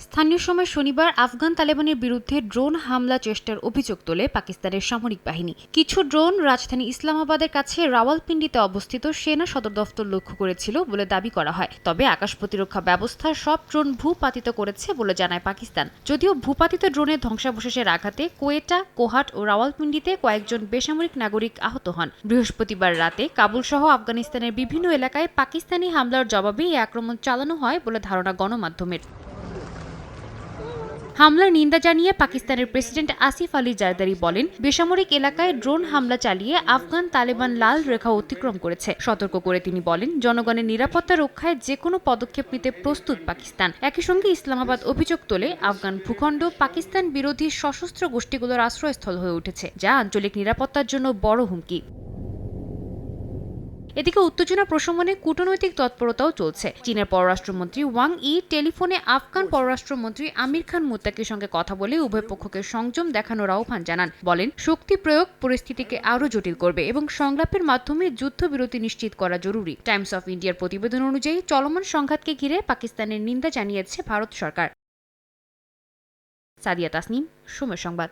স্থানীয় সময় শনিবার আফগান তালেবানের বিরুদ্ধে ড্রোন হামলা চেষ্টার অভিযোগ তোলে পাকিস্তানের সামরিক বাহিনী। কিছু ড্রোন রাজধানী ইসলামাবাদের কাছে রাওয়ালপিন্ডিতে অবস্থিত সেনা সদর দফতর লক্ষ্য করেছিল বলে দাবি করা হয়। তবে আকাশ প্রতিরক্ষা ব্যবস্থা সব ড্রোন ভূপাতিত করেছে বলে জানায় পাকিস্তান। যদিও ভূপাতিত ড্রোনের ধ্বংসাবশেষের আঘাতে কোয়েটা, কোহাট ও রাওয়ালপিন্ডিতে কয়েকজন বেসামরিক নাগরিক আহত হন। বৃহস্পতিবার রাতে কাবুল সহ আফগানিস্তানের বিভিন্ন এলাকায় পাকিস্তানি হামলার জবাবে এই আক্রমণ চালানো হয় বলে ধারণা গণমাধ্যমের। হামলার নিন্দা জানিয়ে পাকিস্তানের প্রেসিডেন্ট আসিফ আলী জারদারি বলেন, বেসামরিক এলাকায় ড্রোন হামলা চালিয়ে আফগান তালেবান লাল রেখা অতিক্রম করেছে। সতর্ক করে তিনি বলেন, জনগণের নিরাপত্তা রক্ষায় যেকোনো পদক্ষেপ নিতে প্রস্তুত পাকিস্তান। একই সঙ্গে ইসলামাবাদ অভিযোগ তোলে, আফগান ভূখণ্ড পাকিস্তান বিরোধী সশস্ত্র গোষ্ঠীগুলোর আশ্রয়স্থল হয়ে উঠেছে, যা আঞ্চলিক নিরাপত্তার জন্য বড় হুমকি। এদিকে উত্তেজনা প্রশমনে কূটনৈতিক তৎপরতাও চলছে। চীনের পররাষ্ট্রমন্ত্রী ওয়াং ই টেলিফোনে আফগান পররাষ্ট্রমন্ত্রী আমির খান মুত্তাকির সঙ্গে কথা বলে উভয় পক্ষকে সংযম দেখানোর আহ্বান জানান। বলেন, শক্তি প্রয়োগ পরিস্থিতিকে আরও জটিল করবে এবং সংলাপের মাধ্যমে যুদ্ধবিরতি নিশ্চিত করা জরুরি। টাইমস অফ ইন্ডিয়ার প্রতিবেদন অনুযায়ী চলমান সংঘাতকে ঘিরে পাকিস্তানের নিন্দা জানিয়েছে ভারত সরকার। সাদিয়া তাসনিম, সময় সংবাদ।